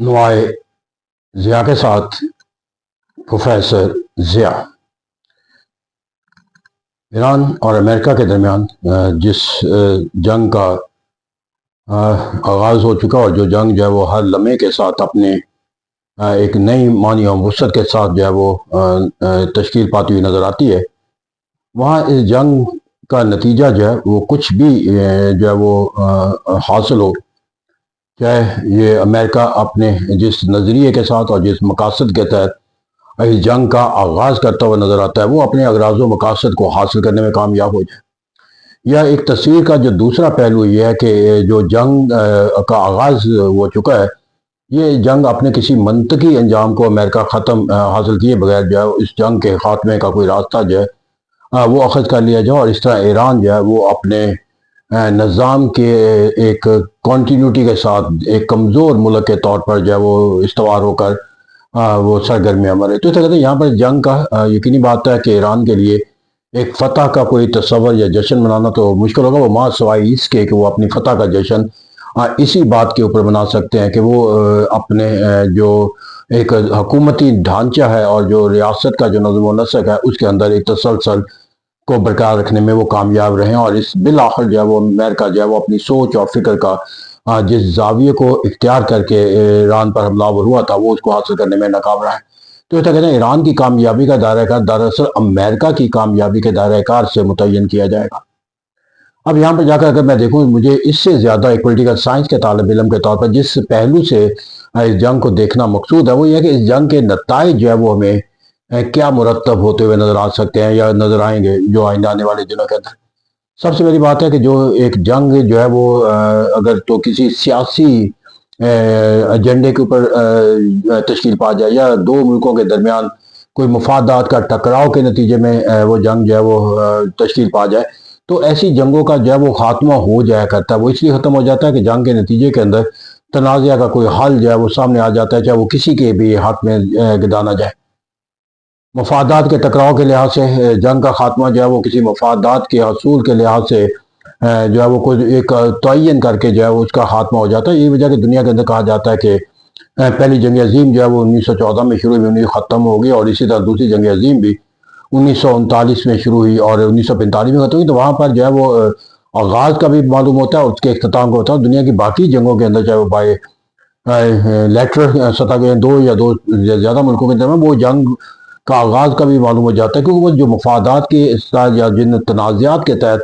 نوائے ضیاء کے ساتھ پروفیسر ضیاء۔ ایران اور امریکہ کے درمیان جس جنگ کا آغاز ہو چکا، اور جو جنگ جو ہے وہ ہر لمحے کے ساتھ اپنے ایک نئی معنی اور وسعت کے ساتھ جو ہے وہ تشکیل پاتی ہوئی نظر آتی ہے، وہاں اس جنگ کا نتیجہ جو ہے وہ کچھ بھی جو ہے وہ حاصل ہو، چاہے یہ امریکہ اپنے جس نظریے کے ساتھ اور جس مقاصد کے تحت اس جنگ کا آغاز کرتا ہوا نظر آتا ہے، وہ اپنے اغراض و مقاصد کو حاصل کرنے میں کامیاب ہو جائے۔ یا ایک تصویر کا جو دوسرا پہلو یہ ہے کہ جو جنگ کا آغاز ہو چکا ہے، یہ جنگ اپنے کسی منطقی انجام کو امریکہ حاصل کیے بغیر جو ہے اس جنگ کے خاتمے کا کوئی راستہ جو ہے وہ اخذ کر لیا جائے، اور اس طرح ایران جو ہے وہ اپنے نظام کے ایک کنٹینیوٹی کے ساتھ ایک کمزور ملک کے طور پر جو ہے وہ استوار ہو کر وہ سرگرمیاں مرے۔ تو کہتے ہیں یہاں پر جنگ کا یقینی بات ہے کہ ایران کے لیے ایک فتح کا کوئی تصور یا جشن منانا تو مشکل ہوگا، وہ ماں سوائے اس کے کہ وہ اپنی فتح کا جشن اسی بات کے اوپر بنا سکتے ہیں کہ وہ اپنے جو ایک حکومتی ڈھانچہ ہے اور جو ریاست کا جو نظم و نسق ہے اس کے اندر ایک تسلسل کو برقرار رکھنے میں وہ کامیاب رہیں، اور اس بالآخر جو ہے وہ امریکہ جو ہے وہ اپنی سوچ اور فکر کا جس زاویے کو اختیار کر کے ایران پر حملہ آور ہوا تھا وہ اس کو حاصل کرنے میں ناکام رہا ہے۔ تو ایسا کہتے ہیں ایران کی کامیابی کا دائرہ کار دراصل امریکہ کی کامیابی کے دائرہ کار سے متعین کیا جائے گا۔ اب یہاں پر جا کر اگر میں دیکھوں، مجھے اس سے زیادہ ایک پولیٹیکل سائنس کے طالب علم کے طور پر جس پہلو سے اس جنگ کو دیکھنا مقصود ہے، وہ یہ ہے کہ اس جنگ کے نتائج جو ہے وہ ہمیں کیا مرتب ہوتے ہوئے نظر آ سکتے ہیں یا نظر آئیں گے جو آئندہ آنے والے دنوں کے اندر۔ سب سے پہلی بات ہے کہ جو ایک جنگ جو ہے وہ اگر تو کسی سیاسی ایجنڈے کے اوپر تشکیل پا جائے یا دو ملکوں کے درمیان کوئی مفادات کا ٹکراؤ کے نتیجے میں وہ جنگ جو ہے وہ تشکیل پا جائے، تو ایسی جنگوں کا جو ہے وہ خاتمہ ہو جایا کرتا ہے۔ وہ اس لیے ختم ہو جاتا ہے کہ جنگ کے نتیجے کے اندر تنازعہ کا کوئی حل جو ہے وہ سامنے آ جاتا ہے، چاہے وہ کسی کے بھی حق میں گدانا جائے۔ مفادات کے ٹکراؤ کے لحاظ سے جنگ کا خاتمہ جو ہے وہ کسی مفادات کے حصول کے لحاظ سے جو ہے وہ کوئی ایک تعین کر کے جو ہے وہ اس کا خاتمہ ہو جاتا ہے۔ یہ وجہ کہ دنیا کے اندر کہا جاتا ہے کہ پہلی جنگ عظیم جو ہے وہ 1914 میں شروع ہوئی، ختم ہو گئی، اور اسی طرح دوسری جنگ عظیم بھی 1939 میں شروع ہوئی اور 1945 میں ختم ہوئی۔ تو وہاں پر جو ہے وہ آغاز کا بھی معلوم ہوتا ہے اور اس کے اختتام کا ہوتا ہے۔ دنیا کی باقی جنگوں کے اندر چاہے وہ بائے لیٹرل سطح کے دو یا زیادہ ملکوں کے درمیان وہ جنگ کا آغاز کا بھی معلوم ہو جاتا ہے، کیونکہ وہ جو مفادات کے یا جن تنازعات کے تحت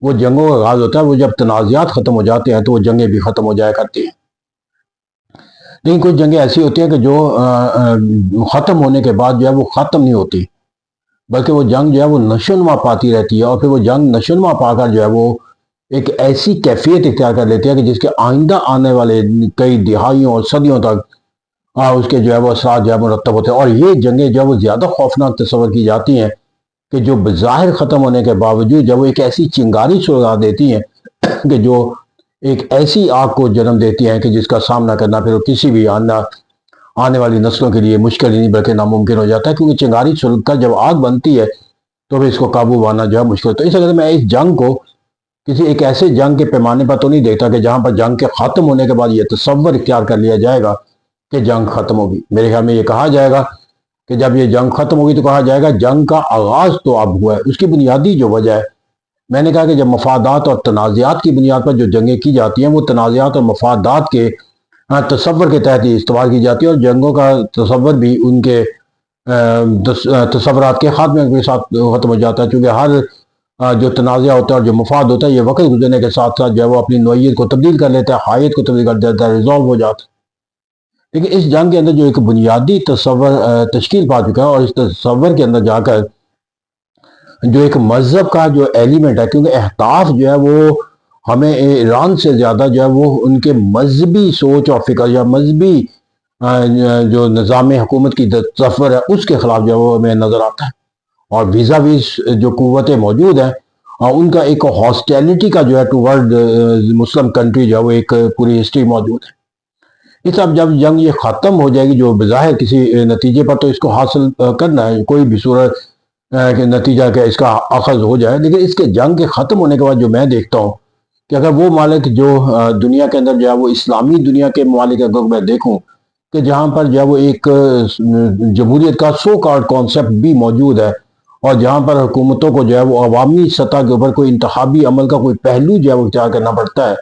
وہ جنگوں کا آغاز ہوتا ہے، وہ جب تنازعات ختم ہو جاتے ہیں تو وہ جنگیں بھی ختم ہو جایا کرتی ہیں۔ لیکن کچھ جنگیں ایسی ہوتی ہیں کہ جو ختم ہونے کے بعد جو ہے وہ ختم نہیں ہوتی، بلکہ وہ جنگ جو ہے وہ نشوونما پاتی رہتی ہے، اور پھر وہ جنگ نشوونما پا کر جو ہے وہ ایک ایسی کیفیت اختیار کر لیتی ہے کہ جس کے آئندہ آنے والے کئی دہائیوں اور صدیوں تک اس کے جو ہے وہ اثرات جو ہے مرتب ہوتے ہیں۔ اور یہ جنگیں جو ہے وہ زیادہ خوفناک تصور کی جاتی ہیں کہ جو بظاہر ختم ہونے کے باوجود جب وہ ایک ایسی چنگاری سلگا دیتی ہیں کہ جو ایک ایسی آگ کو جنم دیتی ہیں کہ جس کا سامنا کرنا پھر کسی بھی آنے والی نسلوں کے لیے مشکل ہی نہیں بلکہ ناممکن ہو جاتا ہے، کیونکہ چنگاری سلگ کر جب آگ بنتی ہے تو پھر اس کو قابو پانا جو ہے مشکل ہوتا ہے۔ اس وجہ سے میں اس جنگ کو کسی ایک ایسے جنگ کے پیمانے پر تو نہیں دیکھتا کہ جہاں پر جنگ کے ختم ہونے کے بعد یہ تصور اختیار کر لیا جائے گا کہ جنگ ختم ہوگی۔ میرے خیال میں یہ کہا جائے گا کہ جب یہ جنگ ختم ہوگی تو کہا جائے گا جنگ کا آغاز تو اب ہوا ہے۔ اس کی بنیادی جو وجہ ہے، میں نے کہا کہ جب مفادات اور تنازعات کی بنیاد پر جو جنگیں کی جاتی ہیں وہ تنازعات اور مفادات کے تصور کے تحت ہی استوار کی جاتی ہے، اور جنگوں کا تصور بھی ان کے تصورات کے خاتمے کے ساتھ ختم ہو جاتا ہے، چونکہ ہر جو تنازع ہوتا ہے اور جو مفاد ہوتا ہے یہ وقت گزرنے کے ساتھ ساتھ جو ہے وہ اپنی نوعیت کو تبدیل کر لیتا ہے، حیت کو تبدیل کر دیتا ہے، ریزالو ہو جاتا ہے۔ لیکن اس جنگ کے اندر جو ایک بنیادی تصور تشکیل پا چکا ہے، اور اس تصور کے اندر جا کر جو ایک مذہب کا جو ایلیمنٹ ہے، کیونکہ اہداف جو ہے وہ ہمیں ایران سے زیادہ جو ہے وہ ان کے مذہبی سوچ اور فکر یا مذہبی جو نظام حکومت کی تصور ہے اس کے خلاف جو ہے وہ ہمیں نظر آتا ہے، اور ویزا ویز جو قوتیں موجود ہیں اور ان کا ایک ہاسٹیلٹی کا جو ہے ٹو ورڈ مسلم کنٹری جو ہے وہ ایک پوری ہسٹری موجود ہے۔ اس اب جب جنگ یہ ختم ہو جائے گی جو بظاہر کسی نتیجے پر تو اس کو حاصل کرنا ہے، کوئی بھی صورت نتیجہ کہ اس کا اخذ ہو جائے، لیکن اس کے جنگ کے ختم ہونے کے بعد جو میں دیکھتا ہوں کہ اگر وہ ممالک جو دنیا کے اندر جو ہے وہ اسلامی دنیا کے ممالک اگر میں دیکھوں کہ جہاں پر جو ہے وہ ایک جمہوریت کا سو کارڈ کانسیپٹ بھی موجود ہے، اور جہاں پر حکومتوں کو جو ہے وہ عوامی سطح کے اوپر کوئی انتخابی عمل کا کوئی پہلو جو ہے وہ اختیار کرنا پڑتا ہے،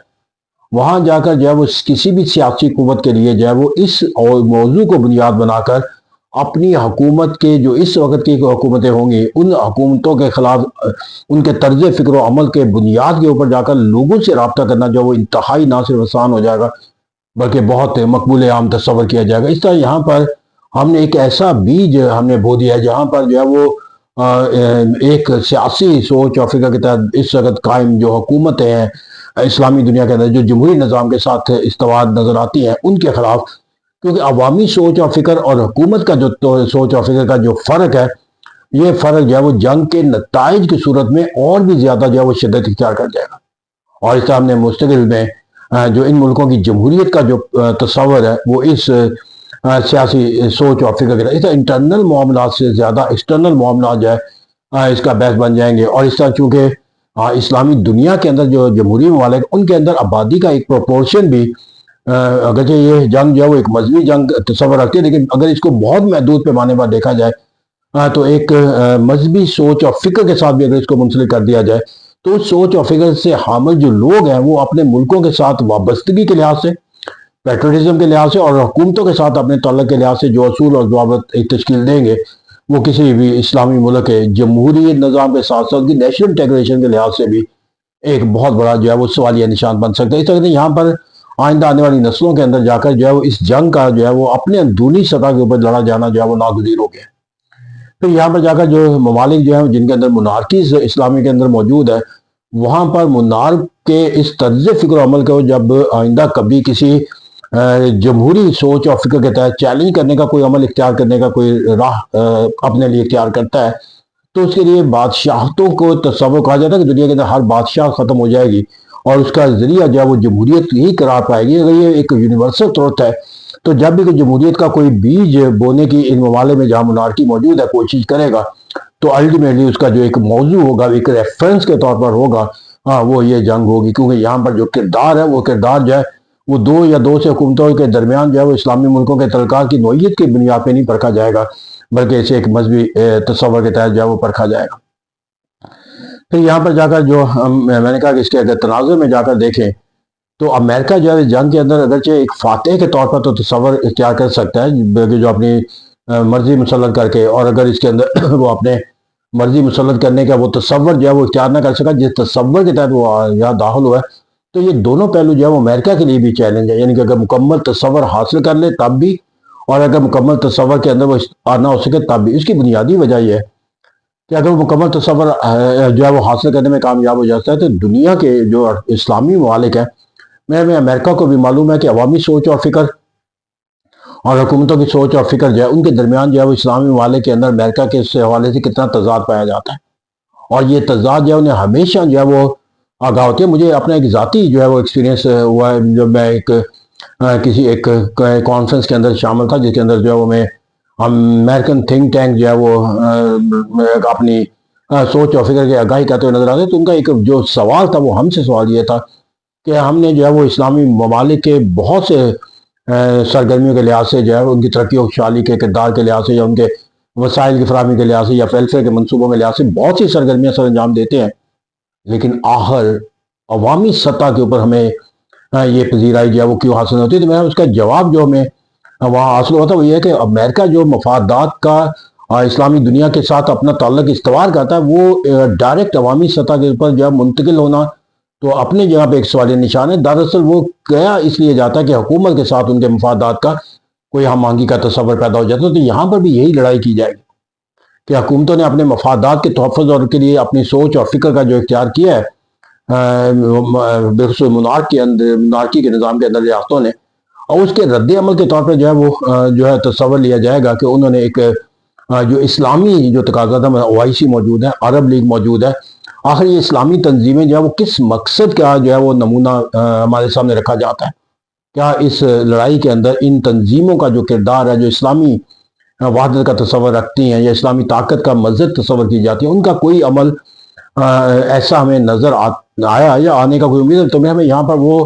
وہاں جا کر جو ہے وہ کسی بھی سیاسی قوت کے لیے جو ہے وہ اس موضوع کو بنیاد بنا کر اپنی حکومت کے جو اس وقت کی حکومتیں ہوں گی ان حکومتوں کے خلاف ان کے طرز فکر و عمل کے بنیاد کے اوپر جا کر لوگوں سے رابطہ کرنا جو وہ انتہائی نہ صرف آسان ہو جائے گا بلکہ بہت مقبول عام تصور کیا جائے گا۔ اس طرح یہاں پر ہم نے ایک ایسا بیج ہم نے بو دیا ہے جہاں پر جو ہے وہ ایک سیاسی سوچ اور فکر کے تحت اس وقت قائم جو حکومتیں ہیں اسلامی دنیا کے اندر جو جمہوری نظام کے ساتھ استوار نظر آتی ہیں ان کے خلاف، کیونکہ عوامی سوچ اور فکر اور حکومت کا جو سوچ اور فکر کا جو فرق ہے، یہ فرق جو ہے وہ جنگ کے نتائج کی صورت میں اور بھی زیادہ جو ہے وہ شدت اختیار کر جائے گا۔ اور اس طرح ہم نے مستقل میں جو ان ملکوں کی جمہوریت کا جو تصور ہے وہ اس سیاسی سوچ اور فکر کے اس انٹرنل معاملات سے زیادہ ایکسٹرنل معاملات جو ہے اس کا بحث بن جائیں گے۔ اور اس طرح چونکہ اسلامی دنیا کے اندر جو جمہوری ممالک ان کے اندر آبادی کا ایک پروپورشن بھی اگرچہ یہ جنگ جو ہے وہ ایک مذہبی جنگ تصور رکھتی ہے، لیکن اگر اس کو بہت محدود پیمانے پر دیکھا جائے تو ایک مذہبی سوچ اور فکر کے ساتھ بھی اگر اس کو منسلک کر دیا جائے تو سوچ اور فکر سے حامل جو لوگ ہیں وہ اپنے ملکوں کے ساتھ وابستگی کے لحاظ سے، پیٹریٹزم کے لحاظ سے اور حکومتوں کے ساتھ اپنے تعلق کے لحاظ سے جو اصول اور ضوابط ایک تشکیل دیں گے وہ کسی بھی اسلامی ملک کے جمہوری نظام کے ساتھ ساتھ کی نیشنل انٹیگریشن کے لحاظ سے بھی ایک بہت بڑا جو ہے وہ سوالیہ نشان بن سکتا ہے۔ اس طرح یہاں پر آئندہ آنے والی نسلوں کے اندر جا کر جو ہے وہ اس جنگ کا جو ہے وہ اپنے اندرونی سطح کے اوپر لڑا جانا جو ہے وہ ناگزیر ہو گیا۔ پھر یہاں پر جا کر جو ممالک جو ہیں جن کے اندر منارکیز اسلامی کے اندر موجود ہے، وہاں پر منارک کے اس طرز فکر و عمل کو جب آئندہ کبھی کسی جمہوری سوچ اور فکر کے تحت چیلنج کرنے کا کوئی عمل اختیار کرنے کا کوئی راہ اپنے لیے اختیار کرتا ہے تو اس کے لیے بادشاہتوں کو تصور کہا جاتا ہے کہ دنیا کے اندر ہر بادشاہ ختم ہو جائے گی اور اس کا ذریعہ جو ہے وہ جمہوریت ہی قرار پائے گی۔ اگر یہ ایک یونیورسل ٹروتھ ہے تو جب بھی کوئی جمہوریت کا کوئی بیج بونے کی ان ممالک میں جہاں منارکی موجود ہے کوشش کرے گا تو الٹیمیٹلی اس کا جو ایک موضوع ہوگا ایک ریفرنس کے طور پر ہوگا وہ یہ جنگ ہوگی، کیونکہ یہاں پر جو کردار ہے وہ کردار جو ہے وہ دو یا دو سے حکومتوں کے درمیان جو ہے وہ اسلامی ملکوں کے تعلقات کی نوعیت کی بنیاد پہ نہیں پرکھا جائے گا بلکہ اسے ایک مذہبی تصور کے تحت جو ہے وہ پرکھا جائے گا۔ پھر یہاں پر جا کر جو میں نے کہا کہ اس کے اگر تناظر میں جا کر دیکھیں تو امریکہ جو ہے جنگ کے اندر اگرچہ ایک فاتح کے طور پر تو تصور اختیار کر سکتا ہے جو اپنی مرضی مسلط کر کے، اور اگر اس کے اندر وہ اپنے مرضی مسلط کرنے کا وہ تصور جو ہے وہ اختیار نہ کر سکا جس تصور کے تحت وہ یہاں داخل ہوا ہے، تو یہ دونوں پہلو جو ہے وہ امریکہ کے لیے بھی چیلنج ہے۔ یعنی کہ اگر مکمل تصور حاصل کر لے تب بھی، اور اگر مکمل تصور کے اندر وہ نہ ہو سکے تب بھی، اس کی بنیادی وجہ یہ ہے کہ اگر وہ مکمل تصور جو ہے وہ حاصل کرنے میں کامیاب ہو جاتا ہے تو دنیا کے جو اسلامی ممالک ہیں، میں امریکہ کو بھی معلوم ہے کہ عوامی سوچ اور فکر اور حکومتوں کی سوچ اور فکر جو ہے ان کے درمیان جو ہے وہ اسلامی ممالک کے اندر امریکہ کے اس حوالے سے کتنا تضاد پایا جاتا ہے، اور یہ تضاد جو ہے انہیں ہمیشہ جو ہے وہ آگاہ ہوتی ہے۔ مجھے اپنا ایک ذاتی جو ہے وہ ایکسپیرینس ہوا ہے جب میں کسی ایک کانفرنس کے اندر شامل تھا جس کے اندر جو ہے وہ میں امریکن تھنک ٹینک جو ہے وہ اپنی سوچ اور فکر کی آگاہی کرتے ہوئے نظر آتے، تو ان کا ایک جو سوال تھا وہ ہم سے سوال یہ تھا کہ ہم نے جو ہے وہ اسلامی ممالک کے بہت سے سرگرمیوں کے لحاظ سے جو ہے ان کی ترقی و خوشحالی کے کردار کے لحاظ سے یا ان کے وسائل کی فراہمی کے لحاظ سے یا ویلفیئر کے منصوبوں کے لحاظ سے بہت سی سرگرمیاں سر انجام دیتے ہیں، لیکن آخر عوامی سطح کے اوپر ہمیں یہ پذیرائی جو ہے وہ کیوں حاصل ہوتی ہے؟ تو میں اس کا جواب جو ہمیں وہاں حاصل ہوتا ہے وہ یہ ہے کہ امریکہ جو مفادات کا اسلامی دنیا کے ساتھ اپنا تعلق استوار کرتا ہے وہ ڈائریکٹ عوامی سطح کے اوپر جو ہے منتقل ہونا تو اپنے جگہ پہ ایک سوالیہ نشان ہے۔ دراصل وہ کیا اس لیے جاتا ہے کہ حکومت کے ساتھ ان کے مفادات کا کوئی ہم آہنگی کا تصور پیدا ہو جاتا ہے، تو یہاں پر بھی یہی لڑائی کی جائے گی کہ حکومتوں نے اپنے مفادات کے تحفظ اور کے لیے اپنی سوچ اور فکر کا جو اختیار کیا ہے بالخصوص منارکی کے نظام کے اندر ریاستوں نے، اور اس کے رد عمل کے طور پہ جو ہے وہ جو ہے تصور لیا جائے گا کہ انہوں نے ایک جو اسلامی جو تقاضا تھا OIC موجود ہے، عرب لیگ موجود ہے، آخر یہ اسلامی تنظیمیں جو ہے وہ کس مقصد کا جو ہے وہ نمونہ ہمارے سامنے رکھا جاتا ہے؟ کیا اس لڑائی کے اندر ان تنظیموں کا جو کردار ہے جو اسلامی وحدت کا تصور رکھتی ہیں یا اسلامی طاقت کا مزید تصور کی جاتی ہے، ان کا کوئی عمل ایسا ہمیں نظر آیا یا آنے کا کوئی امید ہے؟ تو میں ہمیں یہاں پر وہ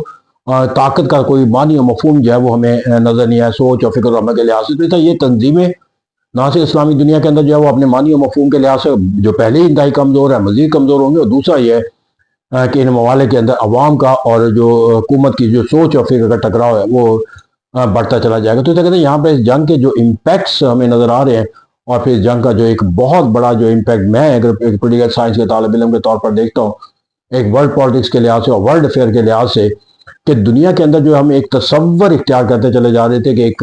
طاقت کا کوئی معنی و مفہوم جو ہے وہ ہمیں نظر نہیں آیا سوچ اور فکر و عمل کے لحاظ سے۔ تو یہ تنظیمیں نہ صرف اسلامی دنیا کے اندر جو ہے وہ اپنے معنی و مفہوم کے لحاظ سے جو پہلے ہی انتہائی کمزور ہے مزید کمزور ہوں گے، اور دوسرا یہ ہے کہ ان ممالک کے اندر عوام کا اور جو حکومت کی جو سوچ اور فکر کا ٹکراؤ ہے وہ بڑھتا چلا جائے گا۔ تو کہتے ہیں یہاں پہ اس جنگ کے جو امپیکٹس ہمیں نظر آ رہے ہیں، اور پھر اس جنگ کا جو ایک بہت بڑا جو امپیکٹ میں اگر ایک پولیٹیکل سائنس کے طالب علم کے طور پر دیکھتا ہوں، ایک ورلڈ پالیٹکس کے لحاظ سے اور ورلڈ افیئر کے لحاظ سے، کہ دنیا کے اندر جو ہم ایک تصور اختیار کرتے چلے جا رہے تھے کہ ایک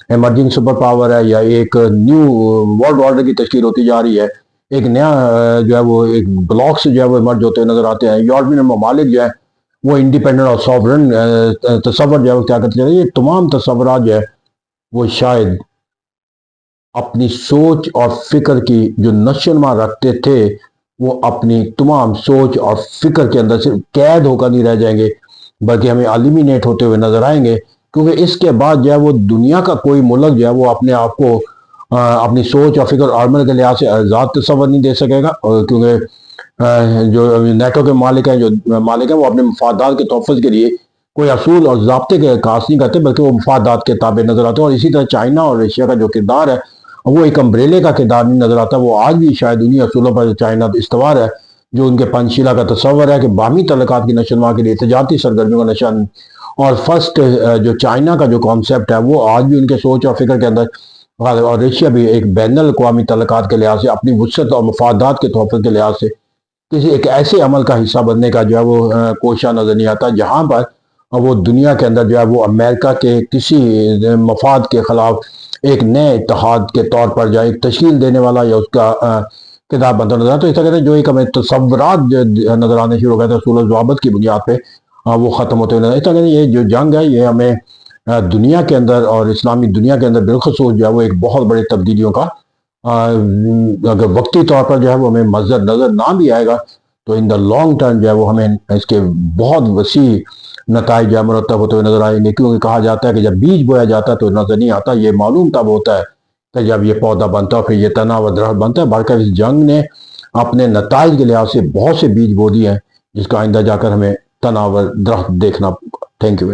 ایمرجنگ سپر پاور ہے یا ایک نیو ورلڈ آرڈر کی تشکیل ہوتی جا رہی ہے، ایک نیا جو ہے وہ ایک بلاکس جو ہے وہ ایمرج ہوتے نظر آتے ہیں، یورپین ممالک جو ہے وہ انڈیپینڈنٹ اور سوورن تصور جو ہے وہ کیا کرتے چلے، یہ تمام تصورات جو ہے وہ شاید اپنی سوچ اور فکر کی جو نشو و نما رکھتے تھے، وہ اپنی تمام سوچ اور فکر کے اندر صرف قید ہو کر نہیں رہ جائیں گے، بلکہ ہمیں ایلیمینیٹ ہوتے ہوئے نظر آئیں گے، کیونکہ اس کے بعد جو ہے وہ دنیا کا کوئی ملک جو ہے وہ اپنے آپ کو اپنی سوچ اور فکر اور عمل کے لحاظ سے آزاد تصور نہیں دے سکے گا، کیونکہ جو نیٹو کے مالک ہیں وہ اپنے مفادات کے تحفظ کے لیے کوئی اصول اور ضابطے کے خاص نہیں کرتے، بلکہ وہ مفادات کے تابع نظر آتے ہیں۔ اور اسی طرح چائنا اور ایشیا کا جو کردار ہے وہ ایک امبریلے کا کردار نہیں نظر آتا، وہ آج بھی شاید انہی اصولوں پر چائنا استوار ہے جو ان کے پنچشیلا کا تصور ہے کہ باہمی تعلقات کی نشو و نما کے لیے تجارتی سرگرمیوں کا نشان، اور فرسٹ جو چائنا کا جو کانسیپٹ ہے وہ آج بھی ان کے سوچ اور فکر کے اندر غالب، اور ایشیا بھی ایک بین الاقوامی تعلقات کے لحاظ سے اپنی وسعت اور مفادات کے تحفظ کے لحاظ سے کسی ایک ایسے عمل کا حصہ بننے کا جو ہے وہ کوشاں نظر نہیں آتا جہاں پر وہ دنیا کے اندر جو ہے وہ امریکہ کے کسی مفاد کے خلاف ایک نئے اتحاد کے طور پر جو ایک تشکیل دینے والا یا اس کا کتاب بنتا نظر آتا۔ تو اس طرح جو ایک ہمیں تصورات جو نظر آنے شروع ہو گئے تھے اصول و ضوابط کی بنیاد پہ وہ ختم ہوتے ہوئے نظر، اس طرح یہ جو جنگ ہے یہ ہمیں دنیا کے اندر اور اسلامی دنیا کے اندر بالخصوص جو ہے وہ ایک بہت بڑی تبدیلیوں کا اگر وقتی طور پر جو ہے وہ ہمیں منظر نظر نہ بھی آئے گا، تو ان دا لانگ ٹرم جو ہے وہ ہمیں اس کے بہت وسیع نتائج جو ہے مرتب ہوتے ہوئے نظر آئیں گے، کیونکہ کہا جاتا ہے کہ جب بیج بویا جاتا ہے تو نظر نہیں آتا، یہ معلوم تب ہوتا ہے کہ جب یہ پودا بنتا ہے، پھر یہ تنا و درخت بنتا ہے۔ بلکہ اس جنگ نے اپنے نتائج کے لحاظ سے بہت سے بیج بو دیے ہیں، جس کا آئندہ جا کر ہمیں تنا و درخت دیکھنا۔ Thank you.